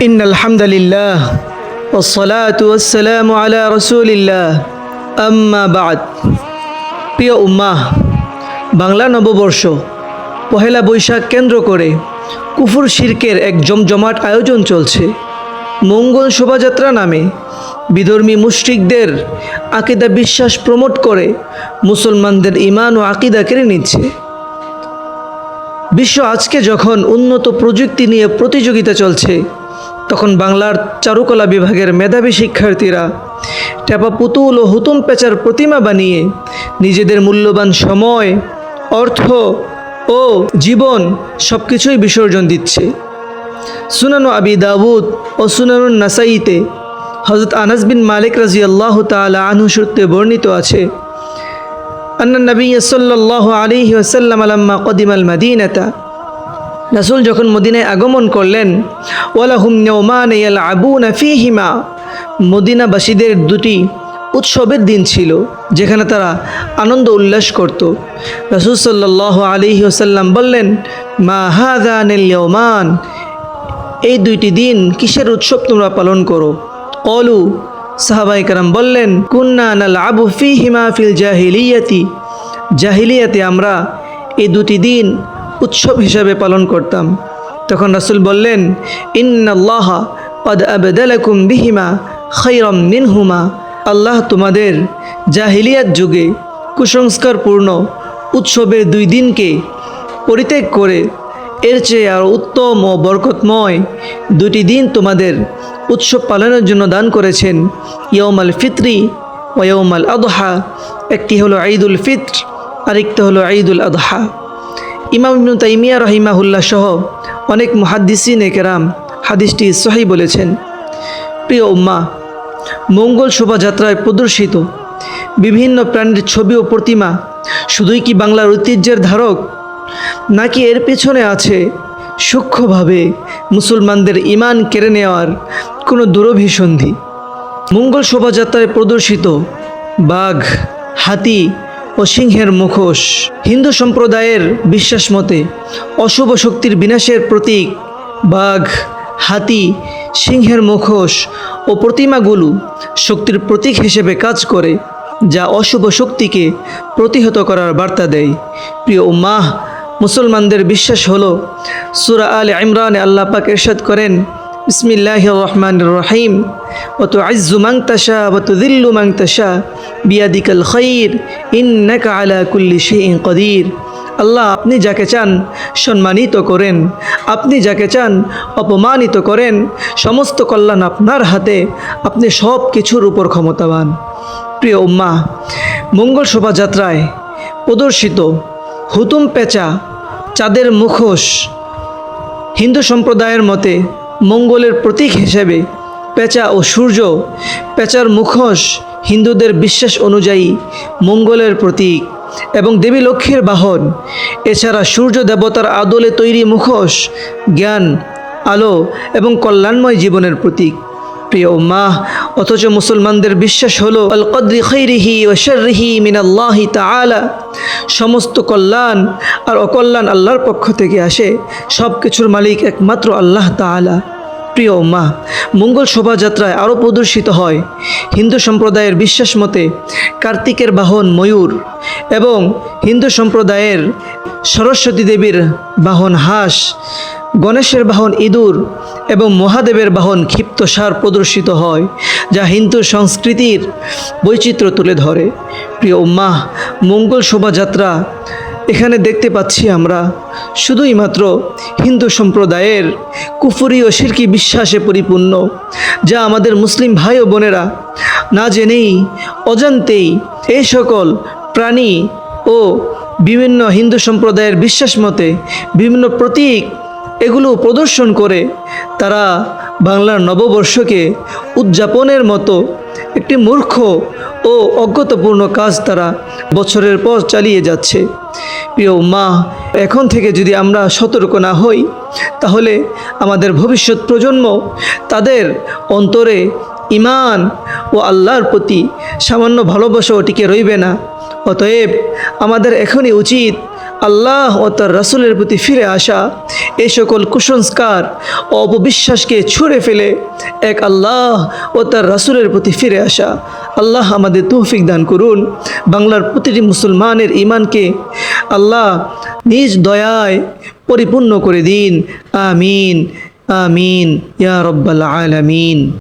إن الحمد لله والصلاة والسلام على رسول الله أما بعد প্রিয় উম্মাহ, বাংলা নববর্ষ পহেলা বৈশাখ কেন্দ্র করে কুফর শিরকের এক জমজমাট আয়োজন চলছে। মঙ্গল শোভাযাত্রা নামে বিধর্মী মুশরিকদের আকিদা বিশ্বাস প্রমোট করে মুসলমানদের ঈমান ও আকিদা কেড়ে নিচ্ছে। বিশ্ব আজকে যখন উন্নত প্রযুক্তি নিয়ে প্রতিযোগিতা চলছে, তখন বাংলার চারুকলা বিভাগের মেধাবী শিক্ষার্থীরা টেপা পুতুল ও হুতুম পেঁচার প্রতিমা বানিয়ে নিজেদের মূল্যবান সময়, অর্থ ও জীবন সব কিছুই বিসর্জন দিচ্ছে। সুনানু আবি দাউদ ও সুনানুন নাসাইতে হযরত আনাস বিন মালিক রাদিয়াল্লাহু তাআলা আনহু সূত্রে বর্ণিত আছে, আন্না নবী সাল্লাল্লাহু আলাইহি ওয়াসাল্লাম লাম্মা কদিমাল মাদিনাতা, রাসূল যখন মদিনায় আগমন করলেন, ওয়ালাহুম ইয়াওমান ইয়ালআবুনা ফীহিমা, মদিনাবাসীদের দুটি উৎসবের দিন ছিল যেখানে তারা আনন্দ উল্লাস করত। রাসূল সাল্লাল্লাহু আলাইহি ওয়াসাল্লাম বললেন, মা হাযানিল ইয়াওমান, এই দুইটি দিন কিসের উৎসব তোমরা পালন করো? ক্বালু, সাহাবায়ে কেরাম বললেন, কুন্না নালআবু ফীহিমা ফিল জাহিলিয়াতি, জাহিলিয়াতে আমরা এই দুটি দিন উৎসব হিসাবে পালন করতাম। তখন রাসূল বললেন, ইন্নাল্লাহা ক্বাদ আবদালাকুম বিহিমা খায়রাম মিনহুমা, আল্লাহ তোমাদের জাহিলিয়াত যুগে কুসংস্কারপূর্ণ উৎসবের দুই দিনকে পরিত্যাগ করে এর চেয়ে আর উত্তম ও বরকতময় দুটি দিন তোমাদের উৎসব পালনের জন্য দান করেছেন। ইয়াউমাল ফিত্রি ওয়া ইয়াউমাল আদহা, একটি হলো ঈদুল ফিত্র, আরেকটি হলো ঈদুল আদহা। ইমাম ইবনে তাইমিয়া রাহিমাহুল্লাহ সহ অনেক মুহাদ্দিসিন কেরাম হাদিসটি সহিহ বলেছেন। প্রিয় উম্মাহ, মঙ্গল শোভাযাত্রায় প্রদর্শিত বিভিন্ন প্রাণীর ছবি ও প্রতিমা শুধুই কি বাংলার ঐতিহ্যের ধারক, নাকি এর পেছনে আছে সূক্ষ্মভাবে মুসলমানদের ঈমান কেড়ে নেওয়ার কোনো দুরভিসন্ধি? মঙ্গল শোভাযাত্রায় প্রদর্শিত বাঘ, হাতি ও সিংহের মুখোশ হিন্দু সম্প্রদায়ের বিশ্বাস মতে অশুভ শক্তির বিনাশের প্রতীক। বাঘ, হাতি, সিংহের মুখোশ ও প্রতিমাগুলো শক্তির প্রতীক হিসেবে কাজ করে, যা অশুভ শক্তিকে প্রতিহত করার বার্তা দেয়। প্রিয় উম্মাহ, মুসলমানদের বিশ্বাস হলো, সূরা আলে ইমরানে আল্লাহ পাক ইরশাদ করেন, বিসমিল্লাহির রহমানির রহিম, ওয়া তু'ইজ্জু মান তাশা ওয়া তুযিল্লু মান তাশা বিয়াদিকাল খায়র ইন্নাকা আলা কুল্লি শাইইন কাদির। আল্লাহ আপনি যাকে চান সম্মানিত করেন, আপনি যাকে চান অপমানিত করেন, সমস্ত কল্যাণ আপনার হাতে, আপনি সব কিছুর উপর ক্ষমতাবান। প্রিয় উম্মাহ, মঙ্গল শোভাযাত্রায় প্রদর্শিত হুতুম পেঁচা, চাঁদের মুখোশ হিন্দু সম্প্রদায়ের মতে মঙ্গলের প্রতীক হিসেবে পেঁচা ও সূর্য, পেঁচার মুখোশ হিন্দুদের বিশ্বাস অনুযায়ী মঙ্গলের প্রতীক এবং দেবী লক্ষ্মীর বাহন। এছাড়া সূর্য দেবতার আদলে তৈরি মুখোশ জ্ঞান, আলো এবং কল্যাণময় জীবনের প্রতীক। প্রিয় উম্মাহ, অথচ মুসলমানদের বিশ্বাস হলো আল কদরি খাইরিহি ওয়া শাররিহি মিনাল্লাহি তাআলা, সমস্ত কল্যাণ আর অকল্যাণ আল্লাহর পক্ষ থেকে আসে, সব কিছুর মালিক একমাত্র আল্লাহ তাআলা। প্রিয় উম্মাহ, মঙ্গল শোভাযাত্রায় আরও প্রদর্শিত হয় হিন্দু সম্প্রদায়ের বিশ্বাস মতে কার্তিকের বাহন ময়ূর এবং হিন্দু সম্প্রদায়ের সরস্বতী দেবীর বাহন হাঁস, গণেশের বাহন ইঁদুর এবং মহাদেবের বাহন ক্ষিপ্ত সার প্রদর্শিত হয়, যা হিন্দু সংস্কৃতির বৈচিত্র্য তুলে ধরে। প্রিয় উম্মাহ, মঙ্গল শোভাযাত্রা এখানে দেখতে পাচ্ছি আমরা শুধুই মাত্র হিন্দু সম্প্রদায়ের কুফরি ও শিরকি বিশ্বাসে পরিপূর্ণ, যা আমাদের মুসলিম ভাই ও বোনেরা না জেনেই অজান্তেই এই সকল প্রাণী ও বিভিন্ন হিন্দু সম্প্রদায়ের বিশ্বাস মতে বিভিন্ন প্রতীক এগুলো প্রদর্শন করে তারা বাংলার নববর্ষকে উদযাপনের মতো একটি মূর্খ ও অজ্ঞতাপূর্ণ কাজ তারা বছরের পর চালিয়ে যাচ্ছে। প্রিয় উম্মাহ, এখন থেকে যদি আমরা সতর্ক না হই, তাহলে আমাদের ভবিষ্যৎ প্রজন্ম তাদের অন্তরে ঈমান ও আল্লাহর প্রতি সামান্য ভালোবাসাও টিকে রইবে না। অতএব আমাদের এখনই উচিত আল্লাহ ও তার রাসূলের প্রতি ফিরে আসা, এই সকল কুসংস্কার ও অপবিশ্বাসকে ছুঁড়ে ফেলে এক আল্লাহ ও তার রাসূলের প্রতি ফিরে আসা। আল্লাহ আমাদের তৌফিক দান করুন। বাংলার প্রতিটি মুসলমানের ঈমানকে আল্লাহ নিজ দয়ায় পরিপূর্ণ করে দিন। আমিন আমিন ইয়া রব্বাল আলামিন।